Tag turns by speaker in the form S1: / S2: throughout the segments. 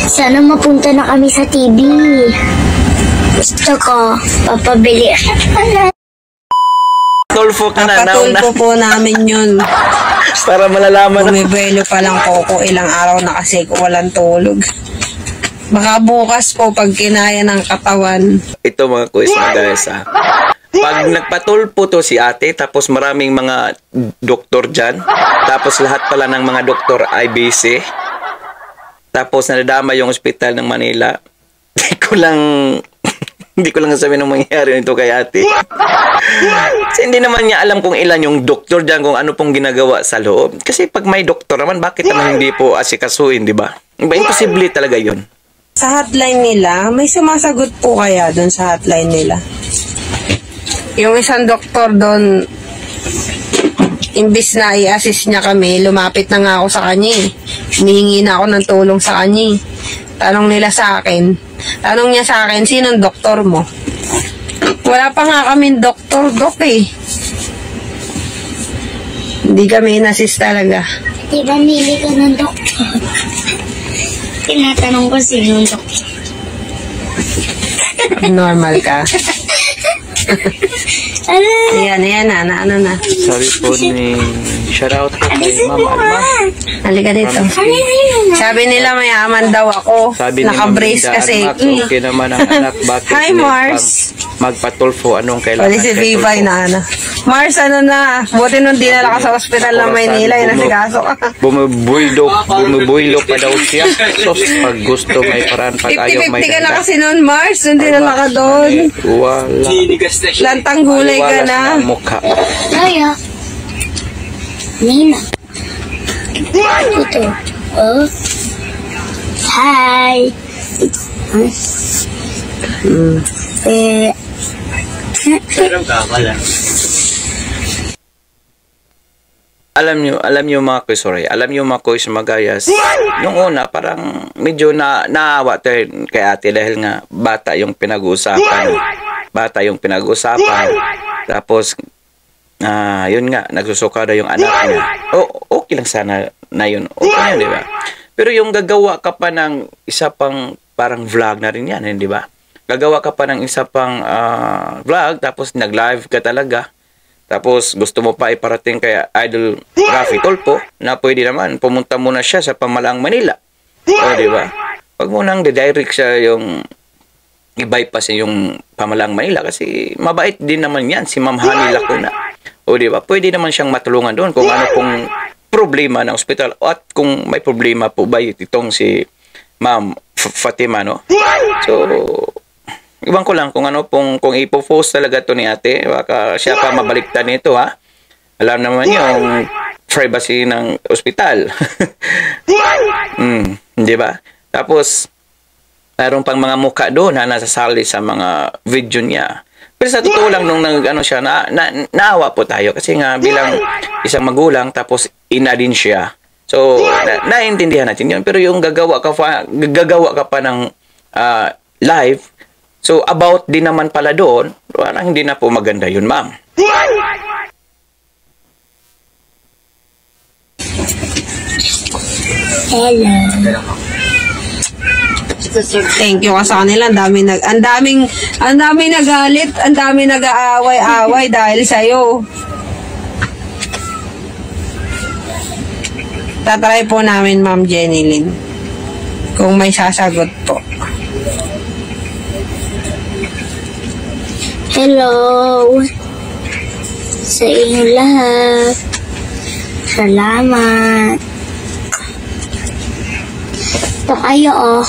S1: Sana mapunta na kami sa TV. Gusto ko, papabili.
S2: Tulfo ka na.
S3: Papatulpo po namin yun.
S2: Para malalaman na.
S3: Bumibelo pa lang po ko ilang araw na kasi ko walang tulog. Baka bukas po pag kinaya ng katawan.
S2: Ito mga quiz na guys ha. Pag nagpatulpo to si ate, tapos maraming mga doktor dyan, tapos lahat pala ng mga doktor ay busy, tapos nadadama yung ospital ng Manila, hindi ko lang sabihin ng mangyayari nito kay ate. Kasi hindi naman niya alam kung ilan yung doktor dyan, kung ano pong ginagawa sa loob. Kasi pag may doktor naman, bakit naman hindi po asikasuin, di ba? Imposible talaga yun.
S3: Sa hotline nila, may sumasagot po kaya doon sa hotline nila? Yung isang doktor doon, imbis na i-assist niya kami, lumapit na nga ako sa kanya eh. Humihingi na ako ng tulong sa kanya eh. Tanong niya sa akin, sinong doktor mo? Wala pa nga kaming doktor, Dok eh. Hindi kami in-assist talaga.
S1: Di ba mili ka ng doktor? Tinatanong ko sinong doktor.
S3: Normal ka. Ayan na, ano na.
S2: Sabi po ni, shout out po kay Ma'am Alma.
S3: Halika dito. Sabi nila mayaman daw ako.
S2: Sabi ni
S3: naka-brace kasi.
S2: Okay naman ang anak. Bakit
S3: Hi, Mars.
S2: Magpatulfo? Anong kailangan?
S3: Pwede si Vivay na ano. Mars, ano na. Buti nung dinala ka sa ospital ng Maynila. Yung nasigaso ka.
S2: Bumubuildok pa daw siya. So, pag gusto may paraan, pag ayaw may
S3: 50-50 ka na kasi noon, Mars. Nung dinala ka doon.
S2: Wala.
S3: Lantang gulay ka na.
S2: Mukha.
S1: Kaya. Nina. Ito. Oh. Hi.
S2: Alam nyo mga quiz, alam nyo mga quiz magayas, nung una parang medyo naawa tayo kay ate dahil nga bata yung pinag-uusapan. Tapos, yun nga, nagsusukada yung anak niya. Okay lang sana na yun. Okay na, di ba? Pero yung gagawa ka pa ng isa pang parang vlog na rin yan, di ba? Gagawa ka pa ng isa pang vlog, tapos nag-live ka talaga. Tapos gusto mo pa iparating kay Idol Raffy Tulfo na pwede naman pumunta muna siya sa Pamalaang Manila. O, di ba? Pag mo nang direct siya yung i-bypass yung Pamalaang Manila kasi mabait din naman yan si Ma'am Honey Lacuna. O, di ba? Pwede naman siyang matulungan doon kung ano pong problema ng ospital at kung may problema po ba itong si Ma'am Fatima, no? So, iwan ko lang kung ano pong, kung ipo-post talaga to ni ate, baka siya pa mabaliktad nito, ha? Alam naman yung privacy ng ospital. Di ba? Tapos, mayroon pang mga mukha doon na nasasali sa mga video niya. Pero sa totoo lang, nung siya, naawa po tayo. Kasi nga, bilang isang magulang, tapos ina din siya. So, naiintindihan natin yun. Pero yung gagawa ka pa ng live, so, about din naman pala doon, parang hindi na po maganda yun, ma'am.
S1: Hello.
S3: Thank you ka sa kanila. Ang daming nagalit, ang daming nag-aaway-away dahil sa'yo. Tatry po namin, Ma'am Jenny Lynn, kung may sasagot po.
S1: Hello. Sa inyo lahat. Salamat. Ito kayo, oh.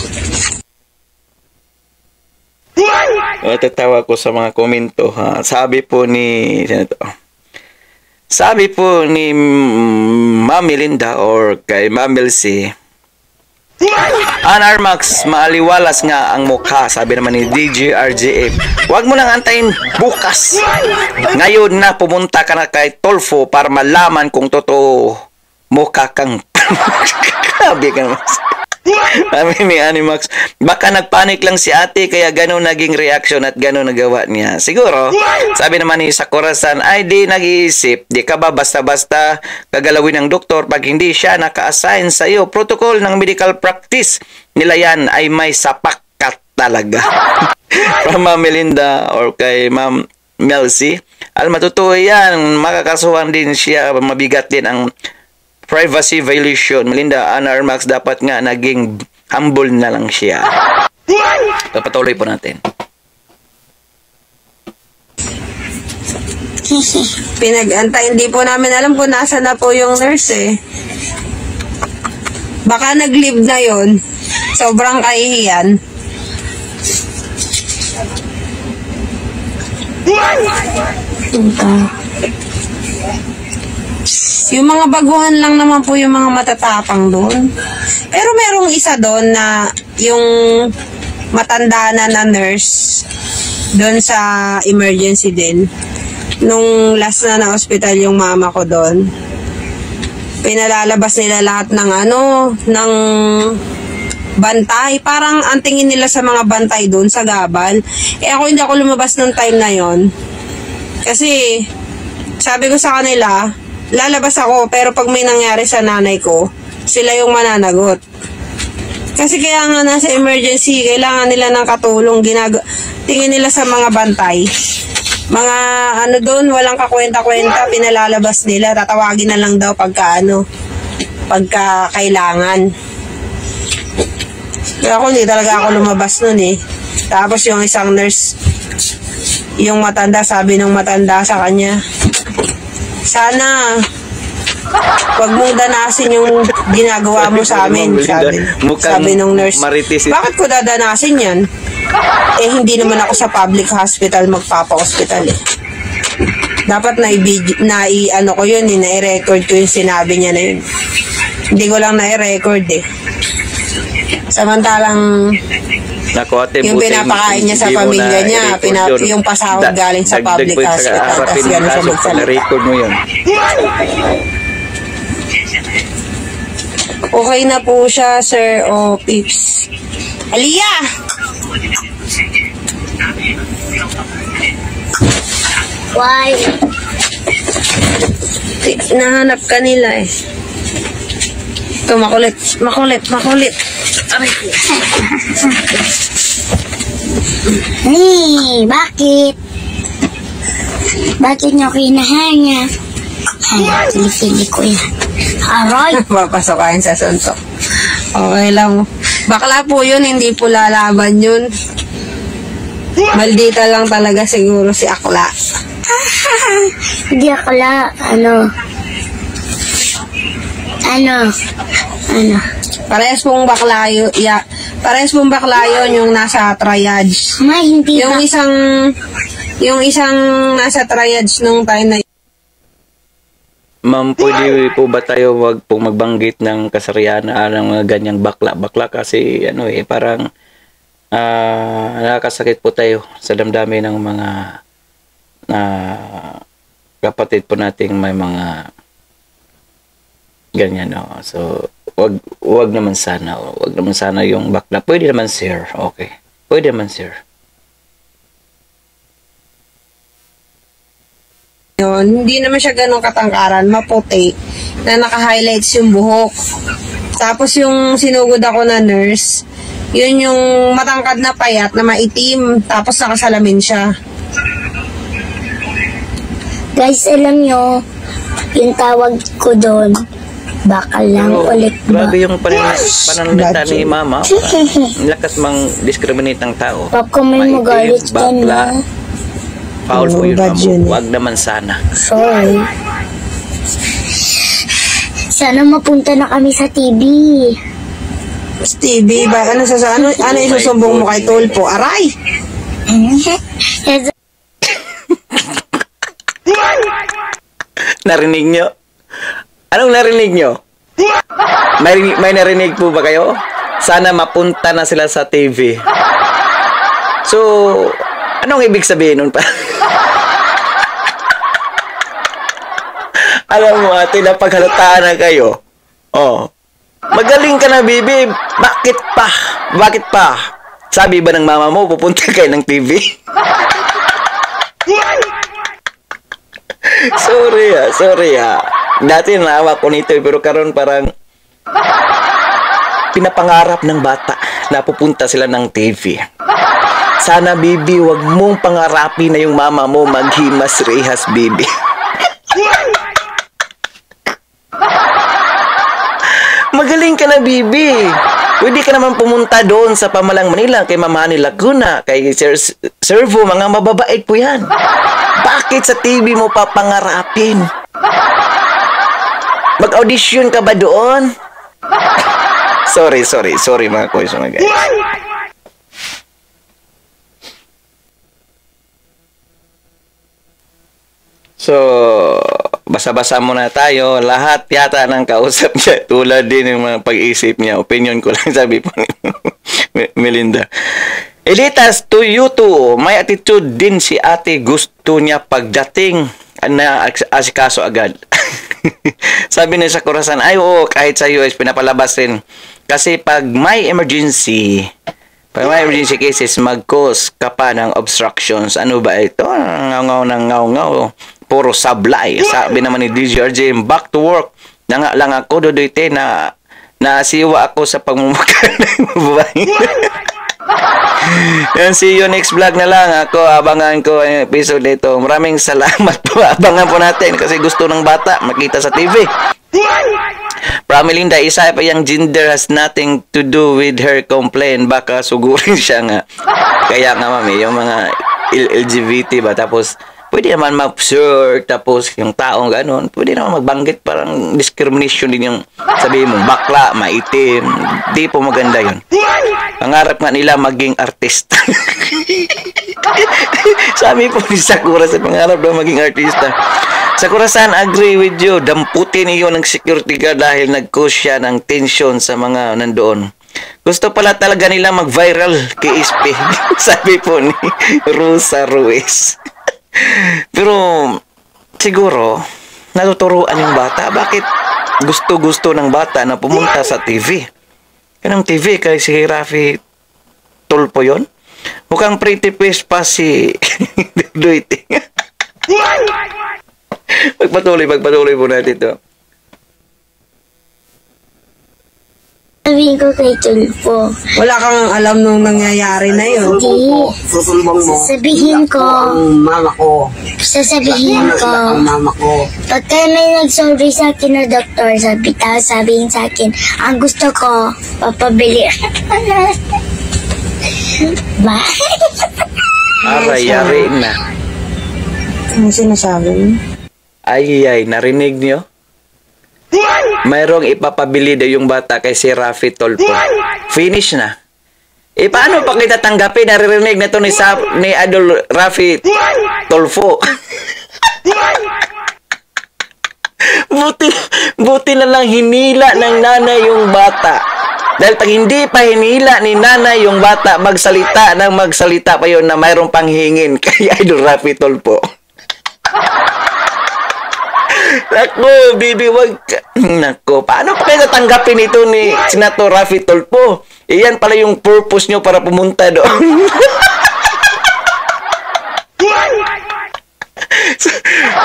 S2: Natatawa ko sa mga komento, ha. Sabi po ni Ma'am Melinda or kay Ma'am Elsie, Anarmax, maaliwalas nga ang mukha, sabi naman ni DJ RJF. Huwag mo nang antayin bukas. Ngayon na pumunta ka na kay Tulfo para malaman kung totoo mukha kang... Grabe ka naman. Sabi ni Animax, baka nagpanik lang si ate kaya ganun naging reaction at ganun nagawa niya. Siguro, sabi naman ni Sakura-san, ay di nag-iisip, di ka ba basta-basta gagalawin ng doktor pag hindi siya naka-assign sa iyo. Protocol ng medical practice nila yan ay may sapakat talaga. From Ma'am Melinda or kay Ma'am Melcy, matutuwa yan, makakasuhan din siya, mabigat din ang privacy violation. Melinda, Ana Max, dapat nga naging humble na lang siya. So, patuloy po natin.
S3: Pinag-antay, hindi po namin alam kung nasa na po yung nurse eh. Baka nag-leave na yon. Sobrang kahihiyan. Yung mga baguhan lang naman po yung mga matatapang doon. Pero merong isa doon na yung matanda na nurse doon sa emergency din. Nung last na hospital yung mama ko doon, pinalalabas nila lahat ng ng bantay. Parang ang tingin nila sa mga bantay doon sa gabal. Ako hindi ako lumabas ng time na yon. Kasi sabi ko sa kanila, lalabas ako, pero pag may nangyari sa nanay ko, sila yung mananagot. Kasi kaya nga nasa emergency, kailangan nila ng katulong, tingin nila sa mga bantay. Mga doon, walang kakwenta-kwenta, pinalalabas nila, tatawagin na lang daw pagka kailangan. Kaya ako hindi talaga ako lumabas nun eh. Tapos yung isang nurse, yung matanda, sabi ng matanda sa kanya, sana wag mong danasin yung ginagawa mo sa amin, sabi ng nurse. Bakit ko dadanasin yan? Eh hindi naman ako sa public hospital magpapa-hospital eh. Dapat ko yun eh, na-record ko yung sinabi niya na yun. Hindi ko lang na-record eh. Samantalang yung pinapakain niya sa pamilya niya, yung pasahod galing sa public hospital, tapos gano'n siya magsalita.
S2: Na-record mo yun.
S3: Okay na po siya, sir, o Pips. Aliyah!
S1: Why?
S3: Nahanap ka nila eh. Ito, makulit. Aray.
S1: Bakit? Bakit nyo kinahanga? Ay, pili ko yan. Aray!
S3: Papasokain sa suntok. Okay lang. Bakla po yun, hindi po lalaban yun. Maldita lang talaga siguro si Akla.
S1: Hindi Akla,
S3: Parehas pong bakla yun, yung nasa triage.
S1: May, hindi
S3: Yung isang nasa triage nung time na
S2: Ma'am, pwede po ba tayo wag pong magbanggit ng kasarian ng mga ganyang bakla kasi parang nakakasakit po tayo sa damdamin ng mga kapatid po nating may mga ganyan, no. So wag naman sana yung bakla. Pwede naman sir. Okay. Pwede naman sir.
S3: yun, hindi naman siya ganun katangkaran, maputi, na naka-highlights yung buhok. Tapos yung sinugod ako na nurse, yun yung matangkad na payat na maitim, tapos nakasalamin siya.
S1: Guys, alam nyo, yung tawag ko doon, bakal lang ulit ba?
S2: Grabe yung pananalita ni Mama. Lakas mang discriminate ng tao.
S1: Baka may magalit ka na.
S2: Foul po yun, Mama. Huwag naman sana.
S1: Sorry. Sana mapunta na kami sa TV.
S3: TV ba? Ano isusumbong mo kay Tulpo? Aray!
S2: Narinig nyo? Anong narinig nyo? May narinig po ba kayo? Sana mapunta na sila sa TV. So, anong ibig sabihin nun pa? Alam mo ate, napaghalataan na kayo. Oh, Magaling ka na, bibi. Bakit pa? Bakit pa? Sabi ba ng mama mo, pupunta kayo ng TV? Sorry ah. Dati naawa ko nito, pero karon parang pinapangarap ng bata na pupunta sila ng TV. Sana, bibi, wag mong pangarapin na yung mama mo maghimas rehas, bibi. Magaling ka na, bibi. Pwede ka naman pumunta doon sa Pamalang Manila kay Mamani Laguna, kay Sir Servo, mga mababait po yan. Bakit sa TV mo papangarapin? Mag-audition ka ba doon? Sorry mga koys, mga guys. So, basa-basa muna tayo. Lahat yata ng kausap niya, tulad din ng mga pag-isip niya. Opinion ko lang, sabi po ni Melinda. Elitas, to you too. May attitude din si ate. Gusto niya pagdating na asikaso agad. Sabi niya sa Kurasan, ay oo, kahit sa US, pinapalabas rin. Kasi pag may emergency cases, mag-cause ka pa ng obstructions. Ano ba ito? Ngaw. Puro sablay. Sabi naman ni DJRJ, back to work. Nga lang ako, Dodoyte, na nasiwa ako sa pagmumukha ng babae. Yan, see you next vlog na lang. Ako, abangan ko ang episode nito. Maraming salamat po. Abangan po natin kasi gusto ng bata makita sa TV. Melinda, isa pa yung gender has nothing to do with her complaint. Baka sugurin siya nga. Kaya nga, mami, yung mga LGBT ba? Tapos, pwede naman ma-absurd, tapos yung taong gano'n, pwede naman magbanggit, parang discrimination din yung sabihin mo, bakla, maitim. Di po maganda yun. Pangarap nga nila maging artista. Sabi po ni Sakura sa pangarap daw maging artista. Sakura-san, agree with you. Damputin niyo ng security guard dahil nag-cause siya ng tension sa mga nandoon. Gusto pala talaga nila mag-viral kay SP. Sabi po ni Rosa Ruiz. Pero siguro natuturuan yung bata. Bakit gusto-gusto ng bata na pumunta sa TV? Kanang TV kay si Rafi Tulpo yun? Mukhang pretty face pa si Duite. Pagpatuloy po natin ito.
S1: Sabihin ko kay Tulpo.
S3: Wala kang alam nung nangyayari na yun.
S1: Hindi.
S4: Susulbong mo.
S1: Sasabihin ko.
S4: Ang mama ko.
S1: Sasabihin ko.
S4: Ang mama ko.
S1: Pagka may nagsorry sa akin na doktor, sabihin sa akin, ang gusto ko, papabili. Ba?
S2: Aray na.
S3: Ano sinasabi mo?
S2: Ay, narinig niyo? Mayroong ipapabili daw yung bata kay si Rafi Tolpo. Finish na. Paano pa kita tanggapin? Naririnig na to ni Idol Rafi Tolpo. buti na lang hinila ng nanay yung bata. Dahil pag hindi pa hinila ni nanay yung bata, magsalita pa yun na mayroong panghingin kay Idol Rafi Tolpo. Nako, bibi, wag ka. Nako, paano pa kayo tatanggapin ito ni Senator Rafi Tolpo? Iyan pala yung purpose nyo para pumunta doon.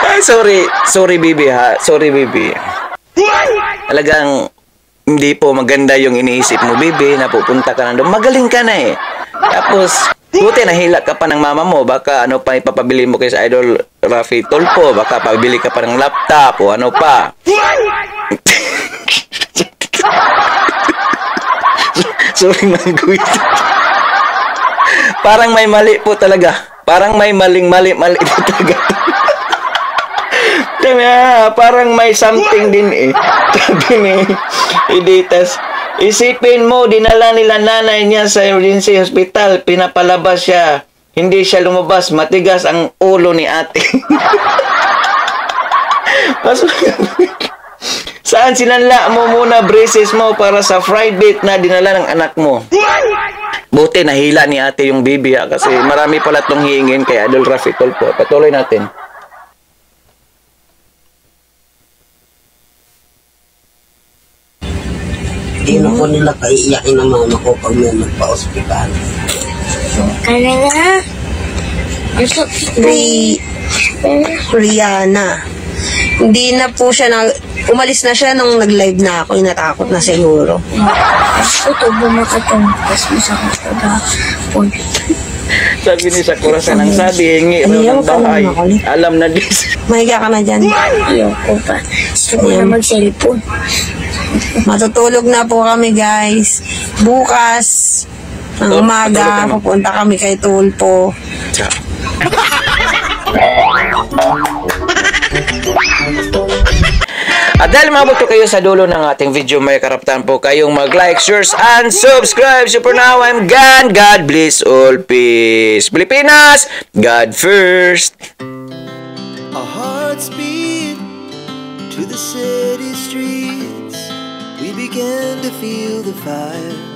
S2: Ay, sorry, bibi, ha? Sorry, bibi. Talagang hindi po maganda yung iniisip mo, bibi, na pupunta ka na doon. Magaling ka na eh. Tapos, buti nahila ka pa ng mama mo, baka ano pa ipapabili mo kay sa Idol Rafi Tolpo, baka pabili ka pa ng laptop o ano pa. Sorry, Manguit. Parang may mali po talaga. Parang may mali po talaga. Parang may something din eh. Sabi ni Editas, isipin mo, dinala nila nanay niya sa emergency hospital, pinapalabas siya. Hindi siya lumabas, matigas ang ulo ni ate. Saan sinanla mo muna braces mo para sa fried bait na dinala ng anak mo? Buti nahila ni ate yung baby ha, kasi marami pala itong hingin kay Idol Rafi Tolpo. Patuloy natin.
S4: Ayaw ko nila kaiiyakin ng mama ko pag may magpa-hospital.
S1: Kaya nga. Ang sakit na.
S3: Rihanna. Hindi na po siya umalis na siya nung nag-live na ako. Natakot na siguro.
S1: Ito, bumakatong. Tapos masakit ka gahapon.
S2: Sabi ni Sakura sa nang sabi, hingi raw
S3: Ayaw
S2: ng
S3: ka
S2: bahay.
S3: naman ako, Lee.
S2: Alam na this.
S3: Mahiga ka na dyan.
S1: Ayoko pa. Gusto ko na mag-cellphone.
S3: Matutulog na po kami, guys. Bukas, ng
S2: Oh,
S3: umaga,
S2: matulog ka na.
S3: pupunta kami kay Tulpo.
S2: At dahil mabuto kayo sa dulo ng ating video, may karapatan po kayong mag-like, share, and subscribe. So for now, I'm gone. God bless all. Peace. Pilipinas, God first.
S5: Our hearts beat to the city streets. We began to feel the fire.